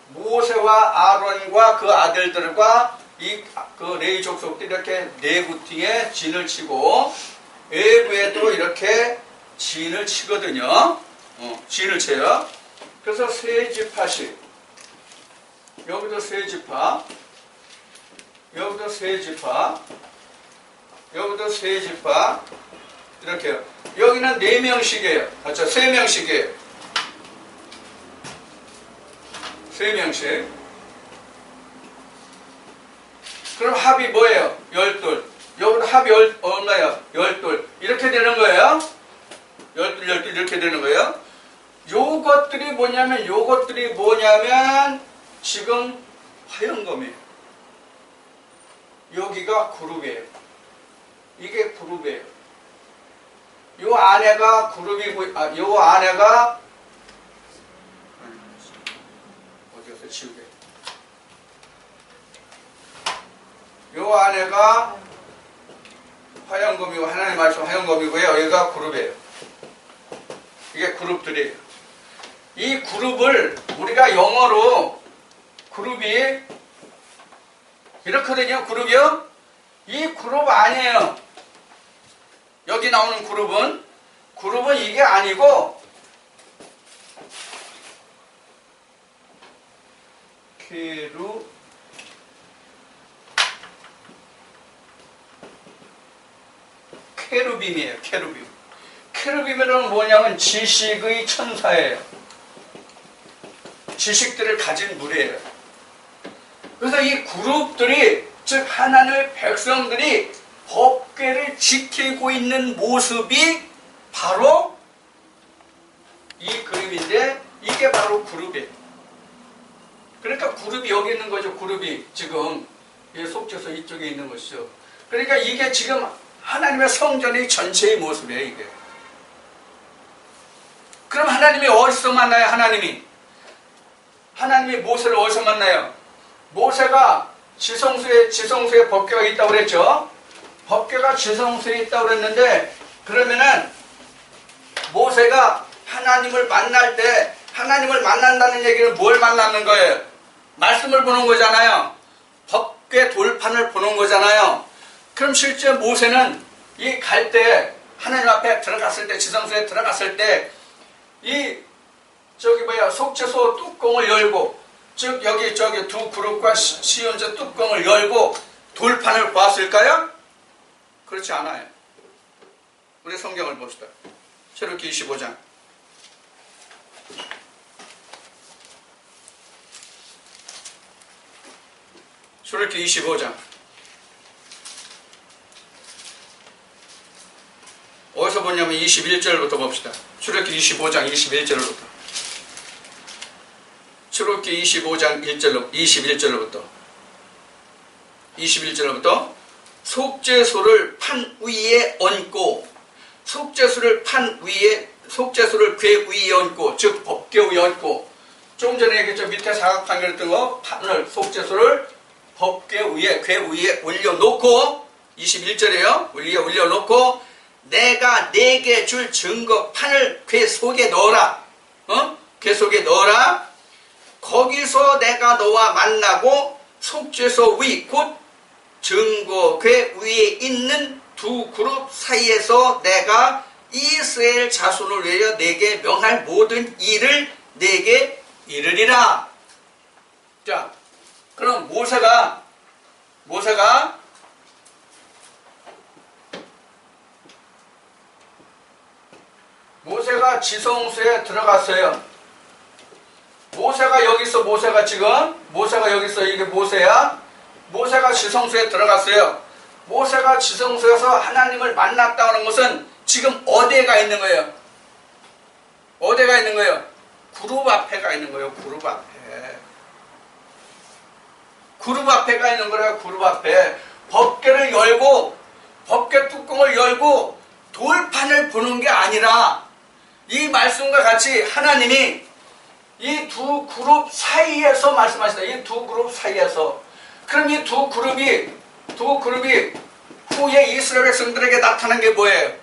모세와 아론과 그 아들들과 그 레위 족속들이 이렇게 내구팅에 진을 치고 외부에도 이렇게 진을 치거든요. 진을 쳐요. 그래서 세 지파씩 여기도 세 지파, 여기도 세 지파, 여기도 세 지파, 이렇게요. 여기는 4명씩이에요. 그렇죠? 3명씩이에요. 3명씩. 그럼 합이 뭐예요? 12. 여기도 합이 얼마예요? 12. 이렇게 되는 거예요. 12 이렇게 되는 거예요. 요것들이 뭐냐면 지금 화영검이에요. 여기가 그룹이에요. 이게 그룹이에요. 요 안에가 그룹이고, 요 안에가 어디 가서 지우게. 요 안에가 화영검이고 하나님 말씀 화영검이고요. 여기가 그룹이에요. 이게 그룹들이에요. 이 그룹을 우리가 영어로 그룹이 이렇거든요. 그룹이요. 이 그룹 아니에요. 여기 나오는 그룹은 이게 아니고 케루빔이에요. 케루빔. 케루빔이란 뭐냐면 지식의 천사예요. 지식들을 가진 무리예요. 그래서 이 그룹들이, 즉 하나님의 백성들이 법궤를 지키고 있는 모습이 바로 이 그림인데 이게 바로 그룹이에요. 그러니까 그룹이 여기 있는 거죠. 그룹이 지금 이 속죄소 이쪽에 있는 것이죠. 그러니까 이게 지금 하나님의 성전의 전체의 모습이에요. 이게. 그럼 하나님이 어디서 만나요? 하나님이 모세를 어디서 만나요? 모세가 지성소에 법궤가 있다고 그랬죠. 법궤가 지성소에 있다고 그랬는데, 그러면은 모세가 하나님을 만날 때, 하나님을 만난다는 얘기는 뭘 만나는 거예요? 말씀을 보는 거잖아요. 법궤 돌판을 보는 거잖아요. 그럼 실제 모세는 이 갈 때, 하나님 앞에 들어갔을 때, 지성소에 들어갔을 때, 속죄소 뚜껑을 열고, 즉 저기 두 그룹과 시온자 뚜껑을 열고 돌판을 보았을까요? 그렇지 않아요. 우리 성경을 봅시다. 출애굽기 25장. 출애굽기 25장. 어디서 보냐면 21절부터 봅시다. 출애굽기 25장 21절부터. 출애굽기 25장 21절부터 속죄소를 판 위에 얹고, 속죄소를 궤 위에 얹고, 즉 법궤 위에 얹고, 좀 전에 얘기했죠. 밑에 사각판 그랬던 거, 판을, 속죄소를 법궤 위에, 궤 위에 올려놓고, 21절이에요. 위에 올려놓고, 내가 네게 줄 증거 판을 궤 속에 넣어라. 궤 속에 넣어라. 거기서 내가 너와 만나고 속죄소 위, 곧 증거 궤 위에 있는 두 그룹 사이에서 내가 이스라엘 자손을 위하여 내게 명할 모든 일을 내게 이르리라. 자, 그럼 모세가 지성소에 들어갔어요. 모세가 여기 있어. 이게 모세야. 모세가 지성소에 들어갔어요. 모세가 지성소에서 하나님을 만났다는 것은 지금 어디에 가 있는 거예요? 어디에 가 있는 거예요? 그룹 앞에 가 있는 거예요. 그룹 앞에. 그룹 앞에 가 있는 거예요. 그룹 앞에. 법궤를 열고, 법궤 뚜껑을 열고 돌판을 보는 게 아니라, 이 말씀과 같이 하나님이 이 두 그룹 사이에서 말씀하시다. 이 두 그룹 사이에서. 그럼 이 두 그룹이 후에 이스라엘 백성들에게 나타난 게 뭐예요?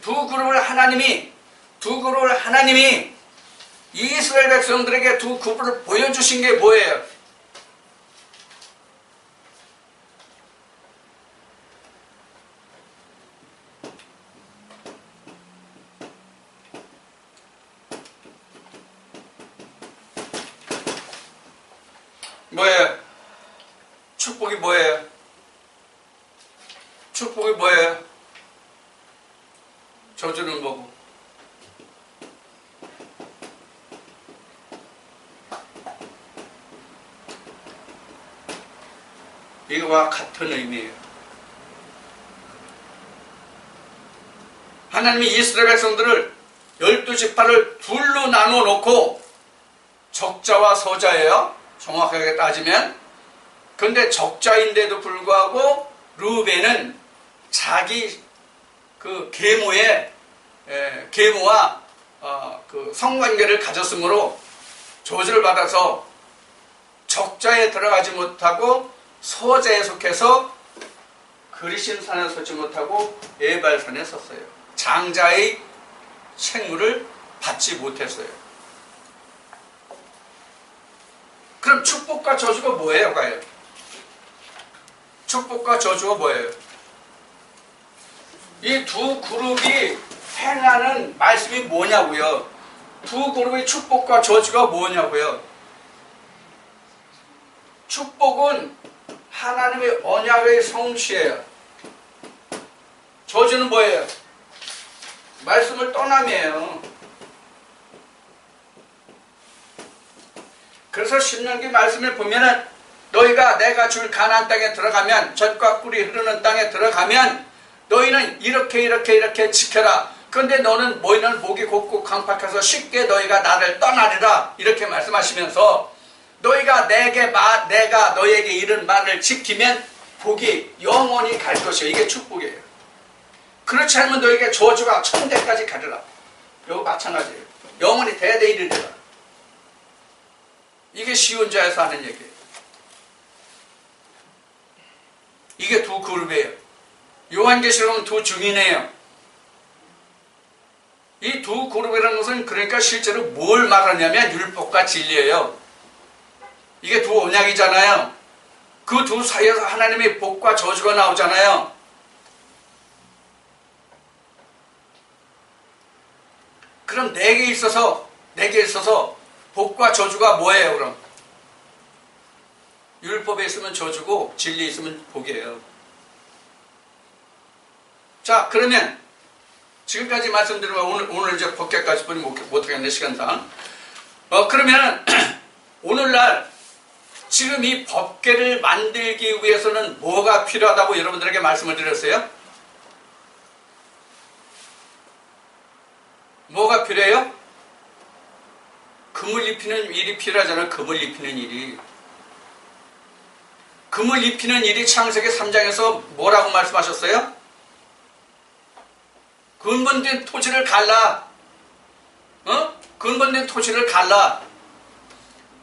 두 그룹을 하나님이 이스라엘 백성들에게 두 그룹을 보여주신 게 뭐예요? 뭐예요? 축복이 뭐예요? 축복이 뭐예요? 저주는 뭐고? 이거와 같은 의미예요. 하나님이 이스라엘 백성들을 12지파를 둘로 나눠 놓고, 적자와 서자예요. 정확하게 따지면. 근데 적자인데도 불구하고 르우벤은 자기 그 계모와 그 성관계를 가졌으므로 저주를 받아서 적자에 들어가지 못하고 서자에 속해서 그리심산에 서지 못하고 에발산에 섰어요. 장자의 책무를 받지 못했어요. 그럼 축복과 저주가 뭐예요, 과연? 축복과 저주가 뭐예요? 이 두 그룹이 행하는 말씀이 뭐냐고요? 두 그룹의 축복과 저주가 뭐냐고요? 축복은 하나님의 언약의 성취예요. 저주는 뭐예요? 말씀을 떠남이에요. 그래서 신명기 말씀을 보면은 너희가 내가 줄 가나안 땅에 들어가면, 젖과 꿀이 흐르는 땅에 들어가면 너희는 이렇게 지켜라. 그런데 너희는 목이 곱고 강팍해서 쉽게 너희가 나를 떠나리라. 이렇게 말씀하시면서 너희가 내가 너희에게 이른 말을 지키면 복이 영원히 갈 것이요. 이게 축복이에요. 그렇지 않으면 너희에게 저주가 천대까지 가리라. 이거 마찬가지예요. 영원히 대대 이르리라. 이게 시온자에서 하는 얘기예요. 이게 두 그룹이에요. 요한계시록은 두 중이네요. 이 두 그룹이라는 것은 그러니까 실제로 뭘 말하냐면 율법과 진리예요. 이게 두 언약이잖아요. 그 두 사이에서 하나님의 복과 저주가 나오잖아요. 그럼 내게 있어서 복과 저주가 뭐예요, 그럼? 율법에 있으면 저주고 진리에 있으면 복이에요. 자, 그러면 지금까지 말씀드린 거 오늘 이제 법계까지 뿐이 못하겠네, 시간상. 그러면 오늘날 지금 이 법계를 만들기 위해서는 뭐가 필요하다고 여러분들에게 말씀을 드렸어요? 뭐가 필요해요? 금을 입히는 일이 필요하잖아요. 금을 입히는 일이. 금을 입히는 일이 창세기 3장에서 뭐라고 말씀하셨어요? 근본된 토지를 갈라. 근본된 토지를 갈라.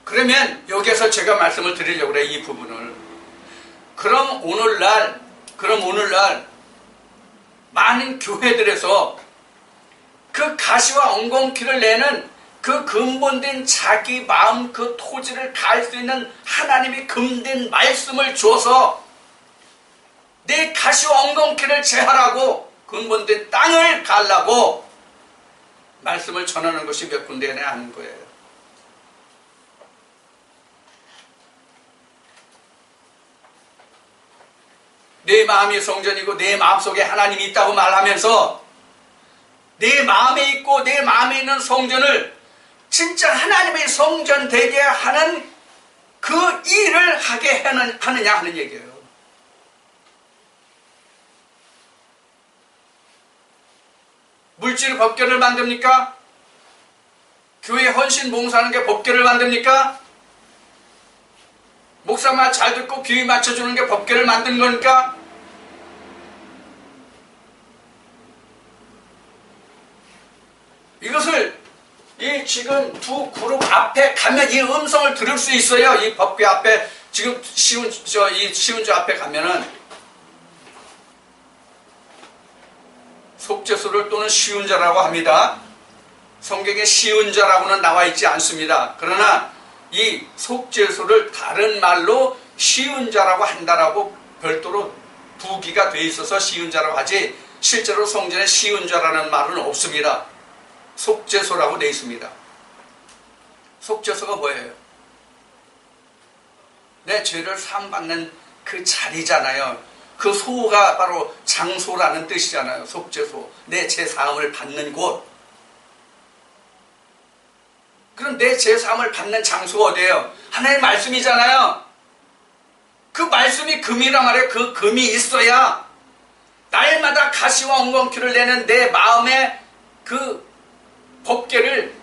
그러면 여기에서 제가 말씀을 드리려고 그래요. 이 부분을. 그럼 오늘날 많은 교회들에서 그 가시와 엉겅퀴를 내는 그 근본된 자기 마음 그 토지를 갈 수 있는 하나님이 금된 말씀을 줘서 내 가시와 엉겅퀴를 제하라고 근본된 땅을 갈라고 말씀을 전하는 것이 몇 군데에 하는 거예요. 내 마음이 성전이고 내 마음속에 하나님이 있다고 말하면서 내 마음에 있고 내 마음에 있는 성전을 진짜 하나님의 성전 되게 하는 그 일을 하게 하느냐 하는 얘기예요. 물질 법궤를 만듭니까? 교회 헌신 봉사하는 게 법궤를 만듭니까? 목사 말 잘 듣고 비위 맞춰주는 게 법궤를 만든 거니까? 이것을 이 지금 두 그룹 앞에 가면 이 음성을 들을 수 있어요. 이 법궤 앞에 지금 시운주 앞에 가면은 속죄소를 또는 시운자라고 합니다. 성경에 시운자라고는 나와 있지 않습니다. 그러나 이 속죄소를 다른 말로 시운자라고 한다라고 별도로 부기가 돼 있어서 시운자라고 하지 실제로 성전에 시운자라는 말은 없습니다. 속죄소라고 돼 있습니다. 속죄소가 뭐예요? 내 죄를 사함받는 그 자리잖아요. 그 소가 바로 장소라는 뜻이잖아요. 속죄소. 내 죄 사함을 받는 곳. 그럼 내 죄 사함을 받는 장소가 어디예요? 하나님의 말씀이잖아요. 그 말씀이 금이란 말이에요. 그 금이 있어야 날마다 가시와 엉겅퀴를 내는 내 마음에 그 법궤를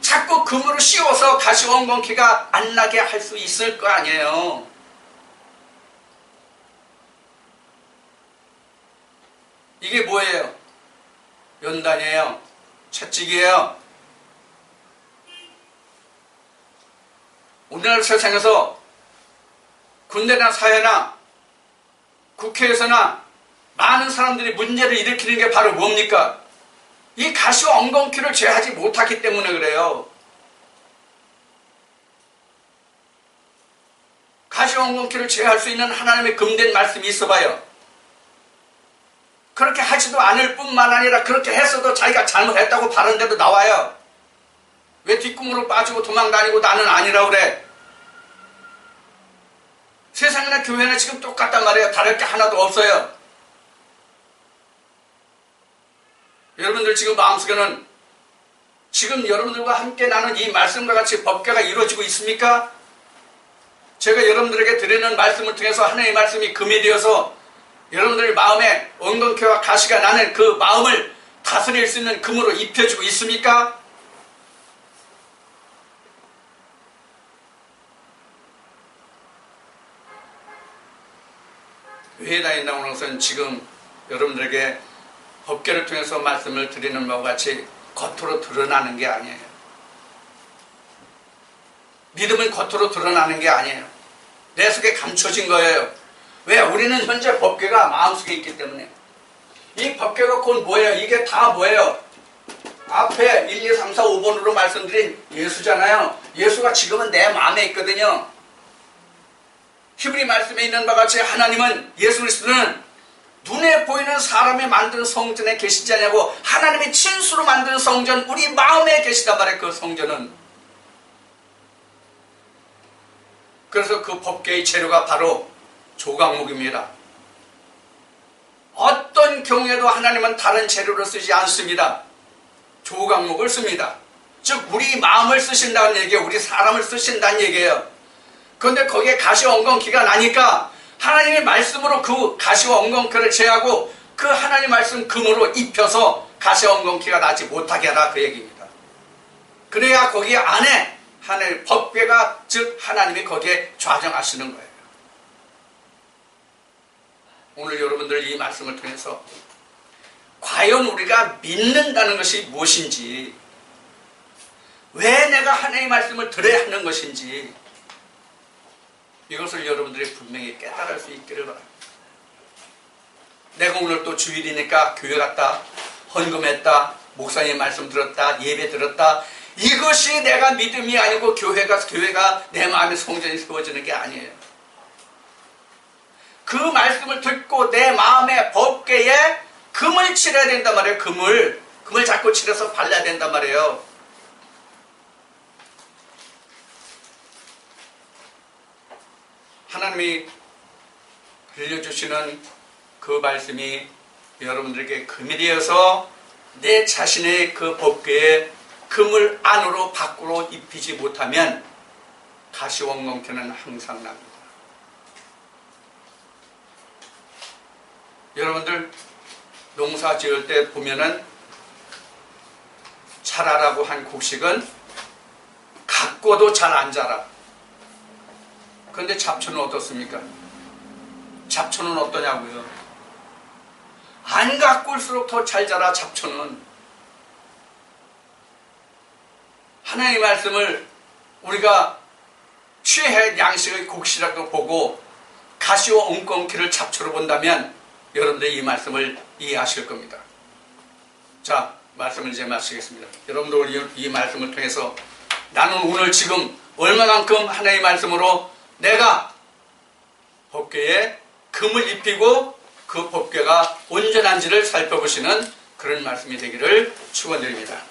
자꾸 금으로 씌워서 가시와 엉겅퀴가 안 나게 할 수 있을 거 아니에요. 이게 뭐예요? 연단이에요. 채찍이에요. 우리나라 세상에서 군대나 사회나 국회에서나 많은 사람들이 문제를 일으키는 게 바로 뭡니까? 이 가시와 엉겅퀴를 제하지 못하기 때문에 그래요. 가시와 엉겅퀴를 제할 수 있는 하나님의 금된 말씀이 있어봐요. 그렇게 하지도 않을 뿐만 아니라 그렇게 했어도 자기가 잘못했다고 바른데도 나와요. 왜 뒷꿈으로 빠지고 도망다니고 나는 아니라고 그래? 세상이나 교회나 지금 똑같단 말이에요. 다를 게 하나도 없어요. 여러분들 지금 마음속에는 지금 여러분들과 함께 나눈 이 말씀과 같이 법궤가 이루어지고 있습니까? 제가 여러분들에게 드리는 말씀을 통해서 하나님의 말씀이 금이 되어서 여러분들 마음에 엉겅퀴와 가시가 나는 그 마음을 다스릴 수 있는 금으로 입혀주고 있습니까? 교회 다닌다고 하는 것은 지금 여러분들에게 법궤를 통해서 말씀을 드리는 바와 같이 겉으로 드러나는 게 아니에요. 믿음은 겉으로 드러나는 게 아니에요. 내 속에 감춰진 거예요. 왜? 우리는 현재 법궤가 마음속에 있기 때문에. 이 법궤가 곧 뭐예요? 이게 다 뭐예요? 앞에 1, 2, 3, 4, 5번으로 말씀드린 예수잖아요. 예수가 지금은 내 마음에 있거든요. 히브리 말씀에 있는 바와 같이 하나님은, 예수 그리스도는 눈에 보이는 사람이 만든 성전에 계시지 않냐고, 하나님이 친수로 만든 성전, 우리 마음에 계시단 말이에요. 그 성전은. 그래서 그 법궤의 재료가 바로 조각목입니다. 어떤 경우에도 하나님은 다른 재료를 쓰지 않습니다. 조각목을 씁니다. 즉 우리 마음을 쓰신다는 얘기예요. 우리 사람을 쓰신다는 얘기예요. 그런데 거기에 가시와 엉겅퀴가 나니까 하나님의 말씀으로 그 가시와 엉겅퀴를 제하고 그 하나님 말씀 금으로 입혀서 가시와 엉겅퀴가 나지 못하게 하라, 그 얘기입니다. 그래야 거기 안에 하나님 법궤가, 즉 하나님이 거기에 좌정하시는 거예요. 오늘 여러분들 이 말씀을 통해서 과연 우리가 믿는다는 것이 무엇인지, 왜 내가 하나님의 말씀을 들어야 하는 것인지, 이것을 여러분들이 분명히 깨달을 수 있기를 바랍니다. 내가 오늘 또 주일이니까 교회 갔다, 헌금했다, 목사님 말씀 들었다, 예배 들었다, 이것이 내가 믿음이 아니고 교회가 내 마음의 성전이 세워지는 게 아니에요. 그 말씀을 듣고 내 마음의 법궤에 금을 칠해야 된단 말이에요. 금을 자꾸 칠해서 발라야 된단 말이에요. 하나님이 들려주시는 그 말씀이 여러분들에게 금이 되어서 내 자신의 그 법궤에 금을 안으로 밖으로 입히지 못하면 가시원공태는 항상 납니다. 여러분들 농사 지을 때 보면은 자라라고 한 곡식은 가꿔도 잘 안 자라. 그런데 잡초는 어떻습니까? 잡초는 어떠냐고요? 안 가꿀수록 더 잘 자라. 잡초는 하나님의 말씀을 우리가 취해 양식의 곡식이라고 보고 가시와 엉겅퀴를 잡초로 본다면 여러분들이 이 말씀을 이해하실 겁니다. 자, 말씀을 이제 마치겠습니다. 여러분들 이 말씀을 통해서 나는 오늘 지금 얼마만큼 하나님의 말씀으로 내가 법궤에 금을 입히고 그 법궤가 온전한지를 살펴보시는 그런 말씀이 되기를 축원드립니다.